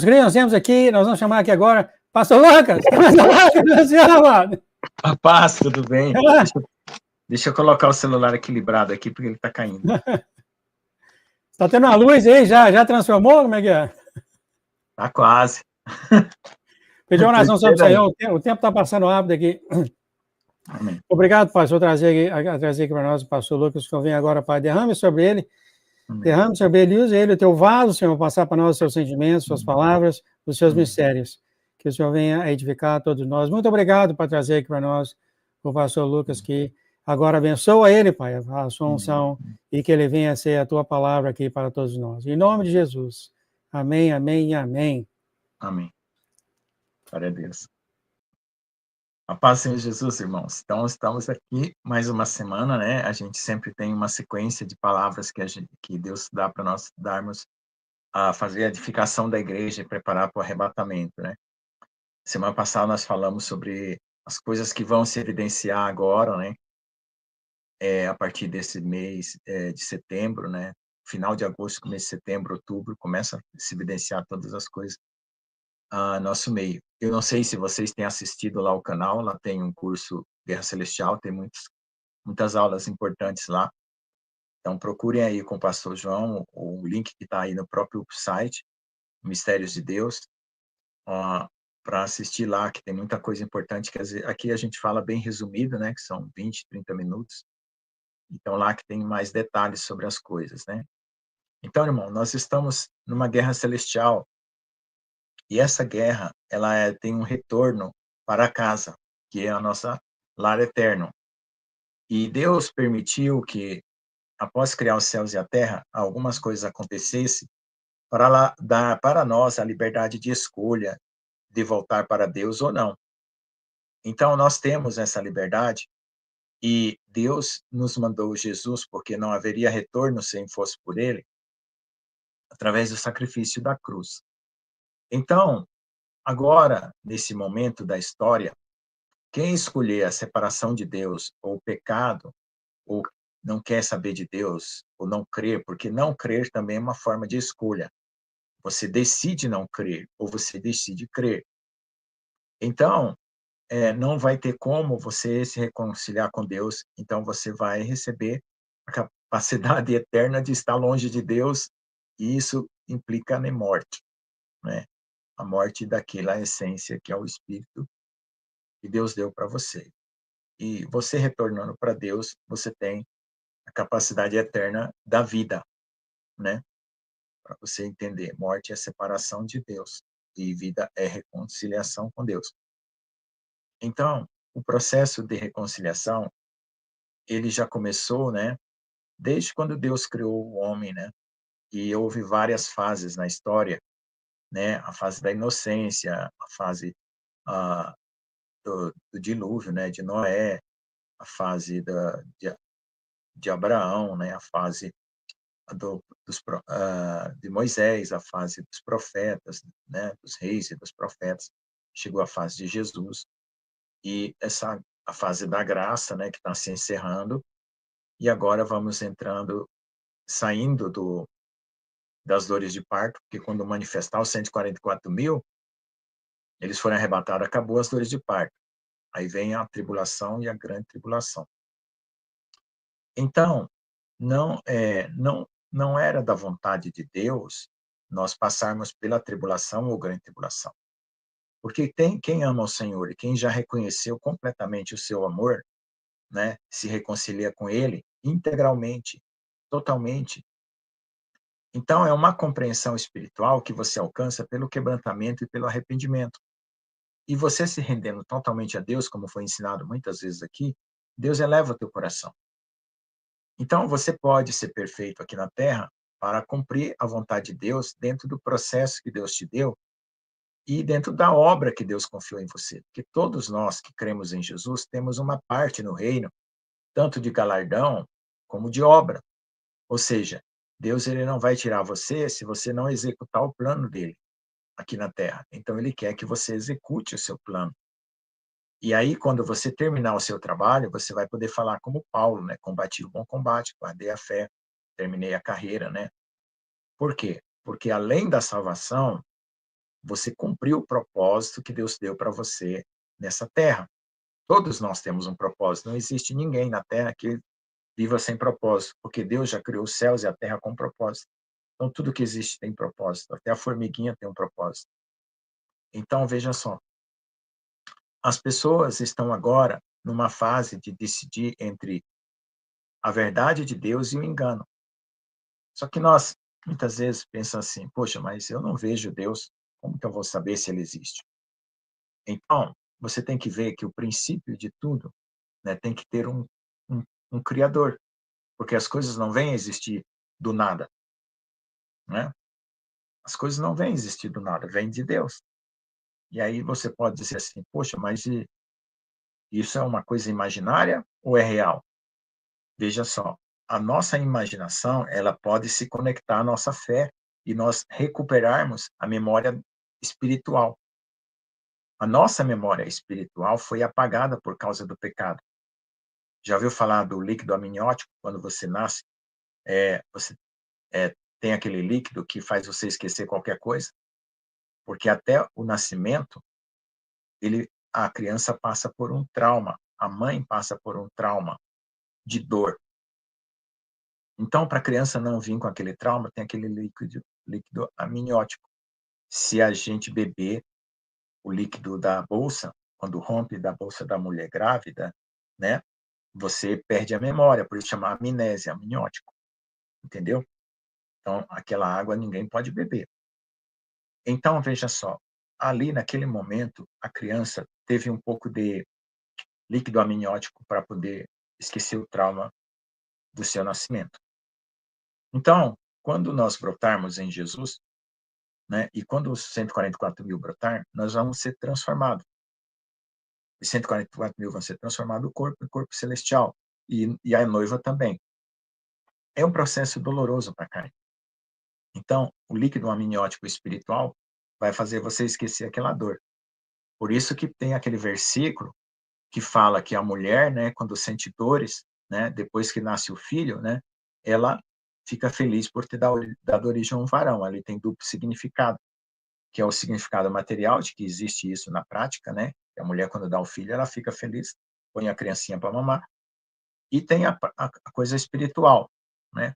Nós temos aqui, nós vamos chamar aqui agora, Pastor Lucas. Pastor Lucas, amado. Rapaz, tudo bem? Deixa eu colocar o celular equilibrado aqui, porque ele está caindo. Está tendo uma luz aí? Já transformou? Como é que é? Tá quase. Pedi uma oração sobre o Senhor, o tempo está passando rápido aqui. Amém. Obrigado, pastor, trazer aqui para nós o pastor Lucas, que eu venho agora, Pai. Derrame sobre ele. Amém. Derrame sobre ele, use ele, o teu vaso, Senhor, passar para nós os seus sentimentos, suas palavras, os seus mistérios. Que o Senhor venha a edificar todos nós. Muito obrigado por trazer aqui para nós o pastor Lucas, que agora abençoa ele, Pai, a sua unção, e que ele venha a ser a tua palavra aqui para todos nós. Em nome de Jesus. Amém, amém e amém. Amém. Glória a Deus. A paz, Senhor Jesus, irmãos. Então, estamos aqui mais uma semana, né? A gente sempre tem uma sequência de palavras que Deus dá para nós darmos a fazer a edificação da igreja e preparar para o arrebatamento, né? Semana passada nós falamos sobre as coisas que vão se evidenciar agora, né? A partir desse mês de setembro, né? Final de agosto, começo de setembro, outubro, começa a se evidenciar todas as coisas a nosso meio. Eu não sei se vocês têm assistido lá o canal, lá tem um curso Guerra Celestial, tem muitas aulas importantes lá. Então, procurem aí com o pastor João, o link que está aí no próprio site, Mistérios de Deus, para assistir lá, que tem muita coisa importante, que aqui a gente fala bem resumido, né, que são 20, 30 minutos. Então, lá que tem mais detalhes sobre as coisas, né? Então, irmão, nós estamos numa guerra celestial, e essa guerra, ela tem um retorno para casa, que é a nossa lar eterno. E Deus permitiu que, após criar os céus e a terra, algumas coisas acontecessem para dar para nós a liberdade de escolha de voltar para Deus ou não. Então, nós temos essa liberdade e Deus nos mandou Jesus, porque não haveria retorno se não fosse por ele, através do sacrifício da cruz. Então, agora, nesse momento da história, quem escolher a separação de Deus ou o pecado, ou não quer saber de Deus, ou não crer, porque não crer também é uma forma de escolha. Você decide não crer, ou você decide crer. Então, não vai ter como você se reconciliar com Deus, então você vai receber a capacidade eterna de estar longe de Deus, e isso implica na morte, né? A morte daquela essência que é o Espírito que Deus deu para você. E você retornando para Deus, você tem a capacidade eterna da vida, né? Para você entender, morte é separação de Deus e vida é reconciliação com Deus. Então, o processo de reconciliação, ele já começou, né? Desde quando Deus criou o homem, né? E houve várias fases na história, né? A fase da inocência, a fase do dilúvio, né? De Noé, a fase de Abraão, né? A fase de Moisés, a fase dos profetas, né? Dos reis e dos profetas. Chegou a fase de Jesus e a fase da graça, né? Que está se encerrando. E agora vamos saindo das dores de parto, porque quando manifestar os 144 mil, eles foram arrebatados, acabou as dores de parto. Aí vem a tribulação e a grande tribulação. Então, não era da vontade de Deus nós passarmos pela tribulação ou grande tribulação. Porque quem ama o Senhor e quem já reconheceu completamente o seu amor, né, se reconcilia com ele integralmente, totalmente. Então, é uma compreensão espiritual que você alcança pelo quebrantamento e pelo arrependimento. E você se rendendo totalmente a Deus, como foi ensinado muitas vezes aqui, Deus eleva o teu coração. Então, você pode ser perfeito aqui na Terra para cumprir a vontade de Deus dentro do processo que Deus te deu e dentro da obra que Deus confiou em você. Porque todos nós que cremos em Jesus temos uma parte no reino, tanto de galardão como de obra. Ou seja, Deus ele não vai tirar você se você não executar o plano dele aqui na Terra. Então, ele quer que você execute o seu plano. E aí, quando você terminar o seu trabalho, você vai poder falar como Paulo, né? Combati o bom combate, guardei a fé, terminei a carreira, né? Por quê? Porque além da salvação, você cumpriu o propósito que Deus deu para você nessa terra. Todos nós temos um propósito. Não existe ninguém na terra que viva sem propósito, porque Deus já criou os céus e a terra com propósito. Então, tudo que existe tem propósito. Até a formiguinha tem um propósito. Então, veja só. As pessoas estão agora numa fase de decidir entre a verdade de Deus e o engano. Só que nós, muitas vezes, pensamos assim, poxa, mas eu não vejo Deus, como que eu vou saber se ele existe? Então, você tem que ver que o princípio de tudo, né, tem que ter um, um criador, porque as coisas não vêm a existir do nada, né? As coisas não vêm a existir do nada, vêm de Deus. E aí você pode dizer assim, poxa, mas isso é uma coisa imaginária ou é real? Veja só, a nossa imaginação, ela pode se conectar à nossa fé e nós recuperarmos a memória espiritual. A nossa memória espiritual foi apagada por causa do pecado. Já ouviu falar do líquido amniótico? Quando você nasce, você tem aquele líquido que faz você esquecer qualquer coisa? Porque até o nascimento, a criança passa por um trauma, a mãe passa por um trauma de dor. Então, para a criança não vir com aquele trauma, tem aquele líquido amniótico. Se a gente beber o líquido da bolsa, quando rompe da bolsa da mulher grávida, né, você perde a memória, por isso chama amnésia, amniótico, entendeu? Então, aquela água ninguém pode beber. Então, veja só, ali naquele momento, a criança teve um pouco de líquido amniótico para poder esquecer o trauma do seu nascimento. Então, quando nós brotarmos em Jesus, né, e quando os 144.000 brotar, nós vamos ser transformados. Os 144.000 vão ser transformados o corpo em corpo celestial, e a noiva também. É um processo doloroso para a carne. Então, o líquido amniótico espiritual vai fazer você esquecer aquela dor. Por isso que tem aquele versículo que fala que a mulher, né, quando sente dores, né, depois que nasce o filho, né, ela fica feliz por ter dado origem a um varão. Ali tem duplo significado, que é o significado material, de que existe isso na prática, né? Que a mulher, quando dá o filho, ela fica feliz, põe a criancinha para mamar. E tem a coisa espiritual, né?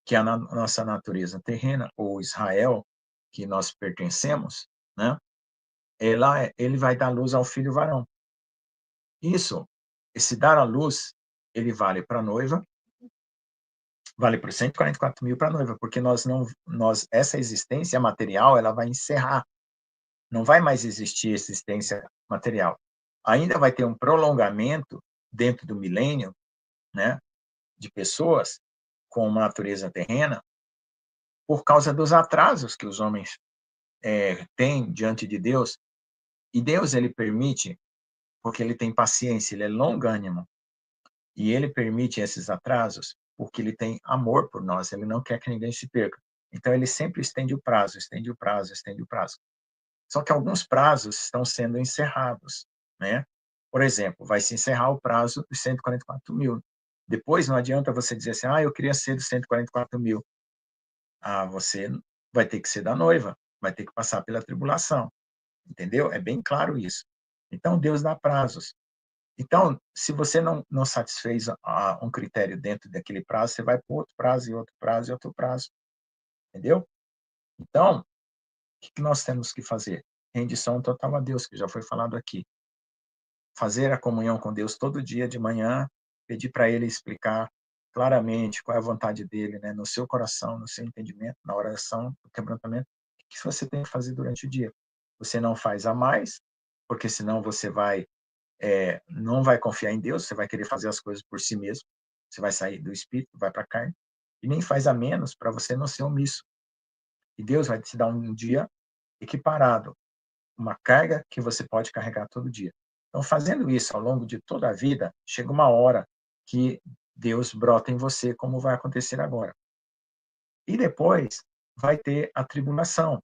Que é a nossa natureza terrena, ou Israel, que nós pertencemos, né? Ele vai dar luz ao filho varão. Isso, esse dar à luz, ele vale para a noiva, vale para os 144.000 para a noiva, porque essa existência material, ela vai encerrar. Não vai mais existir existência material. Ainda vai ter um prolongamento dentro do milênio, né, de pessoas com uma natureza terrena, por causa dos atrasos que os homens têm diante de Deus. E Deus, ele permite, porque ele tem paciência, ele é longânimo, e ele permite esses atrasos porque ele tem amor por nós, ele não quer que ninguém se perca. Então, ele sempre estende o prazo, estende o prazo, estende o prazo. Só que alguns prazos estão sendo encerrados, né? Por exemplo, vai se encerrar o prazo dos 144.000. Depois, não adianta você dizer assim, eu queria ser dos 144.000. Você vai ter que ser da noiva, vai ter que passar pela tribulação, entendeu? É bem claro isso. Então, Deus dá prazos. Então, se você não satisfez um critério dentro daquele prazo, você vai para outro prazo, e outro prazo, e outro prazo, entendeu? Então, o que nós temos que fazer? Rendição total a Deus, que já foi falado aqui. Fazer a comunhão com Deus todo dia de manhã, pedir para Ele explicar claramente qual é a vontade dEle, né, no seu coração, no seu entendimento, na oração, no quebrantamento, o que você tem que fazer durante o dia. Você não faz a mais, porque senão você não vai confiar em Deus, você vai querer fazer as coisas por si mesmo, você vai sair do espírito, vai para a carne, e nem faz a menos para você não ser omisso. E Deus vai te dar um dia equiparado, uma carga que você pode carregar todo dia. Então, fazendo isso ao longo de toda a vida, chega uma hora que Deus brota em você, como vai acontecer agora. E depois vai ter a tribulação.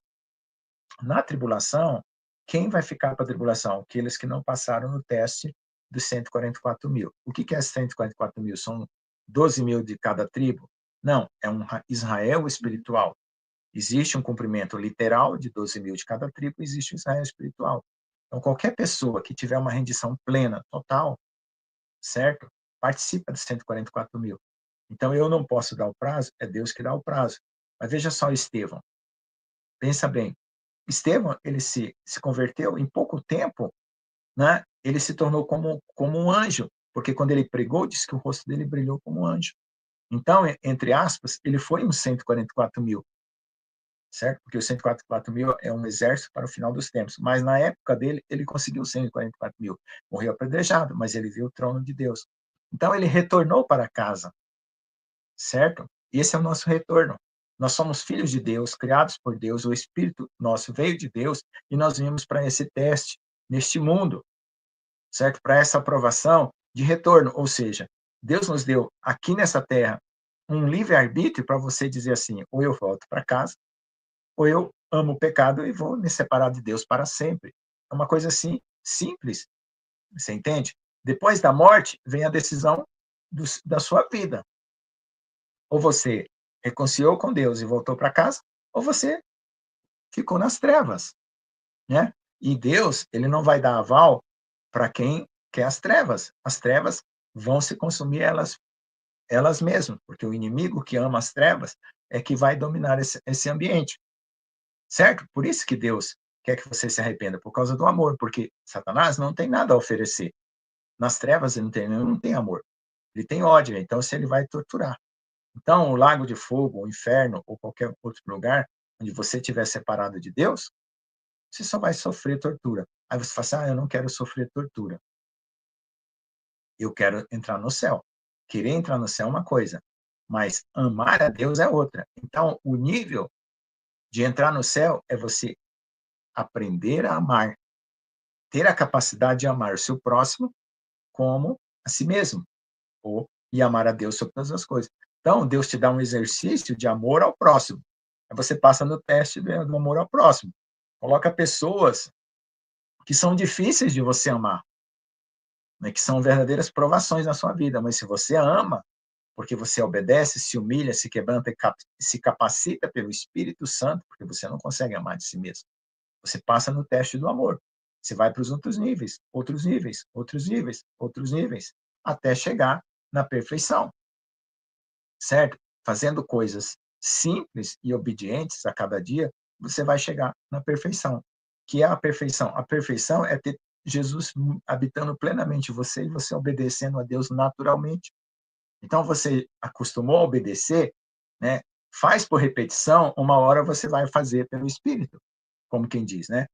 Na tribulação, quem vai ficar para a tribulação? Aqueles que não passaram no teste dos 144.000. O que é 144.000? São 12.000 de cada tribo? Não, é um Israel espiritual. Existe um cumprimento literal de 12.000 de cada tribo, existe o Israel espiritual. Então, qualquer pessoa que tiver uma rendição plena, total, certo? Participa dos 144.000. Então, eu não posso dar o prazo, é Deus que dá o prazo. Mas veja só Estevão. Pensa bem. Estevão, ele se converteu em pouco tempo, né? Ele se tornou como um anjo, porque quando ele pregou, disse que o rosto dele brilhou como um anjo. Então, entre aspas, ele foi uns 144.000, certo? Porque os 144.000 é um exército para o final dos tempos. Mas na época dele, ele conseguiu 144.000. Morreu apedrejado, mas ele viu o trono de Deus. Então, ele retornou para casa, certo? Esse é o nosso retorno. Nós somos filhos de Deus, criados por Deus, o Espírito nosso veio de Deus e nós vimos para esse teste neste mundo, certo? Para essa aprovação de retorno, ou seja, Deus nos deu aqui nessa terra um livre-arbítrio para você dizer assim, ou eu volto para casa, ou eu amo o pecado e vou me separar de Deus para sempre. É uma coisa assim, simples, você entende? Depois da morte, vem a decisão da sua vida. Ou você reconciliou com Deus e voltou para casa, ou você ficou nas trevas, né? E Deus, ele não vai dar aval para quem quer as trevas. As trevas vão se consumir elas mesmas, porque o inimigo que ama as trevas é que vai dominar esse ambiente, certo? Por isso que Deus quer que você se arrependa, por causa do amor, porque Satanás não tem nada a oferecer. Nas trevas ele não tem amor, ele tem ódio, então se ele vai torturar. Então, o lago de fogo, o inferno ou qualquer outro lugar onde você estiver separado de Deus, você só vai sofrer tortura. Aí você fala assim, eu não quero sofrer tortura. Eu quero entrar no céu. Querer entrar no céu é uma coisa, mas amar a Deus é outra. Então, o nível de entrar no céu é você aprender a amar, ter a capacidade de amar o seu próximo como a si mesmo, e amar a Deus sobre todas as coisas. Então, Deus te dá um exercício de amor ao próximo. Aí você passa no teste do amor ao próximo. Coloca pessoas que são difíceis de você amar, né, que são verdadeiras provações na sua vida, mas se você ama, porque você obedece, se humilha, se quebranta e se capacita pelo Espírito Santo, porque você não consegue amar de si mesmo. Você passa no teste do amor. Você vai para os outros níveis, outros níveis, outros níveis, outros níveis, até chegar na perfeição, certo? Fazendo coisas simples e obedientes a cada dia, você vai chegar na perfeição. Que é a perfeição? A perfeição é ter Jesus habitando plenamente você e você obedecendo a Deus naturalmente. Então, você acostumou a obedecer, né? Faz por repetição, uma hora você vai fazer pelo Espírito, como quem diz, né?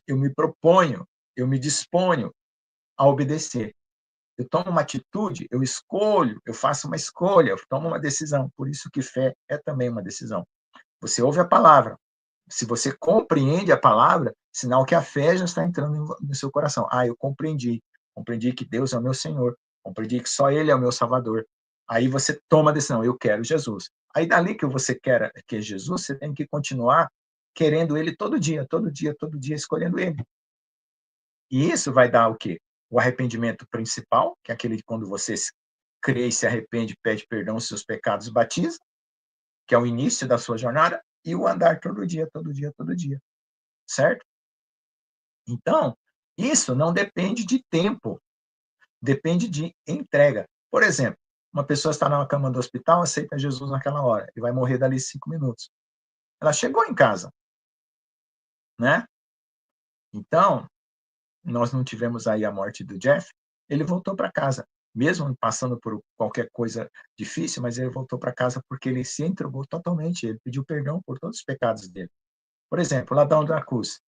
Eu me proponho, eu me disponho a obedecer. Eu tomo uma atitude, eu escolho, eu faço uma escolha, eu tomo uma decisão. Por isso que fé é também uma decisão. Você ouve a palavra. Se você compreende a palavra, sinal que a fé já está entrando no seu coração. Eu compreendi. Compreendi que Deus é o meu Senhor. Compreendi que só Ele é o meu Salvador. Aí você toma a decisão, eu quero Jesus. Aí dali que você quer que é Jesus, você tem que continuar querendo Ele todo dia, todo dia, todo dia, escolhendo Ele. E isso vai dar o quê? O arrependimento principal, que é aquele de quando você crê e se arrepende, pede perdão dos seus pecados, batiza, que é o início da sua jornada, e o andar todo dia, todo dia, todo dia. Certo? Então, isso não depende de tempo, depende de entrega. Por exemplo, uma pessoa está na cama do hospital, aceita Jesus naquela hora, e vai morrer dali 5 minutos. Ela chegou em casa, né? Então, nós não tivemos aí a morte do Jeff, ele voltou para casa, mesmo passando por qualquer coisa difícil, mas ele voltou para casa porque ele se entregou totalmente, ele pediu perdão por todos os pecados dele. Por exemplo, o ladrão da cruz,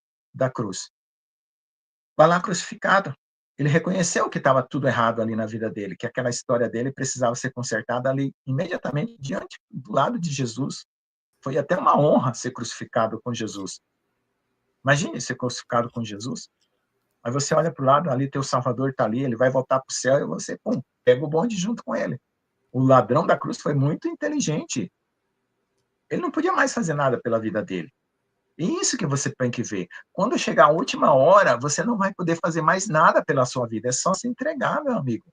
vai lá crucificado. Ele reconheceu que estava tudo errado ali na vida dele, que aquela história dele precisava ser consertada ali imediatamente diante do lado de Jesus. Foi até uma honra ser crucificado com Jesus. Imagine ser crucificado com Jesus. Aí você olha para o lado, ali teu Salvador está ali, ele vai voltar para o céu e você, pega o bonde junto com ele. O ladrão da cruz foi muito inteligente. Ele não podia mais fazer nada pela vida dele. É isso que você tem que ver. Quando chegar a última hora, você não vai poder fazer mais nada pela sua vida. É só se entregar, meu amigo.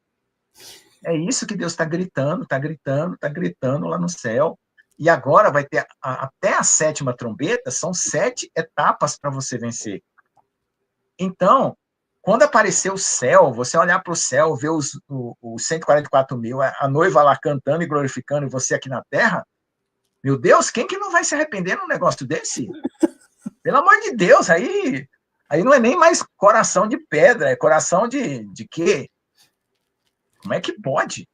É isso que Deus está gritando, está gritando, está gritando lá no céu. E agora vai ter até a 7ª trombeta, são 7 etapas para você vencer. Então, quando aparecer o céu, você olhar para o céu, ver os 144 mil, a noiva lá cantando e glorificando, e você aqui na terra, meu Deus, quem que não vai se arrepender num negócio desse? Pelo amor de Deus, aí não é nem mais coração de pedra, é coração de quê? Como é que pode?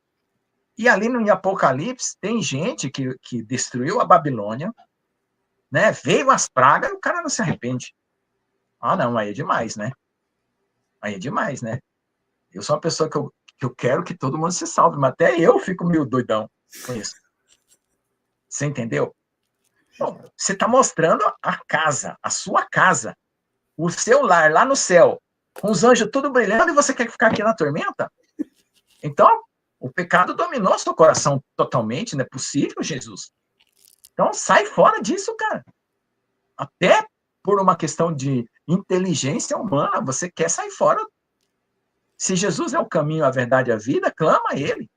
E ali no Apocalipse, tem gente que destruiu a Babilônia, né? Veio as pragas e o cara não se arrepende. Ah, não, aí é demais, né? Aí é demais, né? Eu sou uma pessoa que eu quero que todo mundo se salve, mas até eu fico meio doidão com isso. Você entendeu? Bom, você está mostrando a casa, a sua casa, o seu lar lá no céu, com os anjos tudo brilhando, e você quer ficar aqui na tormenta? Então, o pecado dominou seu coração totalmente, não é possível, Jesus. Então, sai fora disso, cara. Até por uma questão de inteligência humana, você quer sair fora. Se Jesus é o caminho, a verdade e a vida, clama a ele.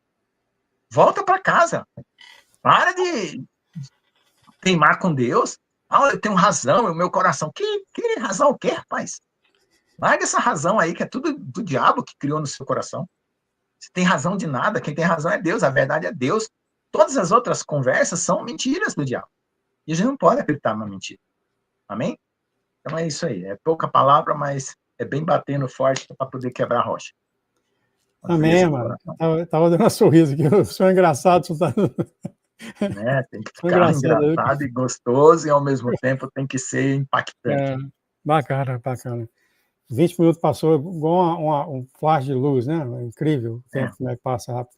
Volta para casa. Para de teimar com Deus. Ah, eu tenho razão, é o meu coração. Que razão o quê, rapaz? Larga essa razão aí, que é tudo do diabo que criou no seu coração. Você tem razão de nada, quem tem razão é Deus, a verdade é Deus. Todas as outras conversas são mentiras do diabo. E a gente não pode acreditar numa mentira. Amém? Então é isso aí. É pouca palavra, mas é bem batendo forte para poder quebrar a rocha. Amém, mano. Tava dando um sorriso aqui. Eu sou engraçado. Né? Tem que ficar engraçado e gostoso, e ao mesmo tempo tem que ser impactante. Bacana, bacana. 20 minutos passou igual um flash de luz, né? Incrível o tempo, como é que passa rápido.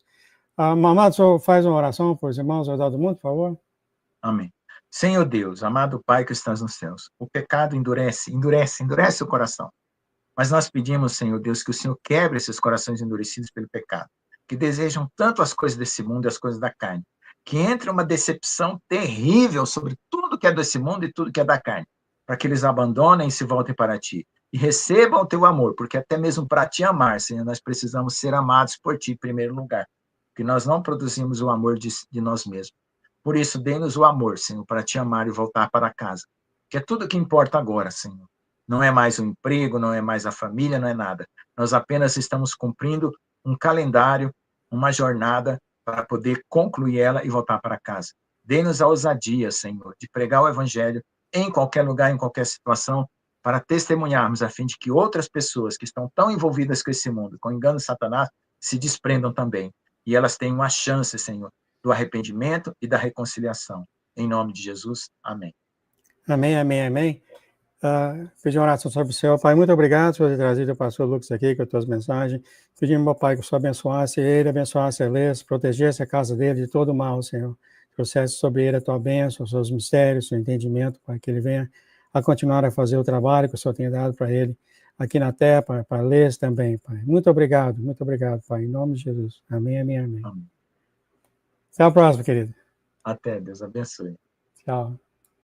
Mamado, o senhor faz uma oração por os irmãos ao redor do mundo, por favor? Amém. Senhor Deus, amado Pai que estás nos céus, o pecado endurece o coração. Mas nós pedimos, Senhor Deus, que o Senhor quebre esses corações endurecidos pelo pecado, que desejam tanto as coisas desse mundo e as coisas da carne, que entre uma decepção terrível sobre tudo que é desse mundo e tudo que é da carne, para que eles abandonem e se voltem para Ti, e recebam o Teu amor, porque até mesmo para Te amar, Senhor, nós precisamos ser amados por Ti em primeiro lugar, porque nós não produzimos o amor de nós mesmos. Por isso, dê-nos o amor, Senhor, para Te amar e voltar para casa, que é tudo que importa agora, Senhor. Não é mais o emprego, não é mais a família, não é nada. Nós apenas estamos cumprindo um calendário, uma jornada para poder concluir ela e voltar para casa. Dê-nos a ousadia, Senhor, de pregar o Evangelho em qualquer lugar, em qualquer situação, para testemunharmos, a fim de que outras pessoas que estão tão envolvidas com esse mundo, com o engano de Satanás, se desprendam também. E elas tenham a chance, Senhor, do arrependimento e da reconciliação. Em nome de Jesus, amém. Amém, amém, amém. Pedir uma oração sobre o Senhor. Pai, muito obrigado por ter trazido o pastor Lucas aqui com as tuas mensagens. Pedimos, meu Pai, que o Senhor abençoasse ele, abençoasse a Elias, protegesse a casa dele de todo mal, Senhor. Trouxesse sobre ele a tua bênção, os seus mistérios, o seu entendimento, para que ele venha a continuar a fazer o trabalho que o Senhor tem dado para ele aqui na terra, para Elias também, Pai. Muito obrigado, Pai, em nome de Jesus. Amém, amém, amém. Até a próxima, querido. Até, Deus abençoe. Tchau.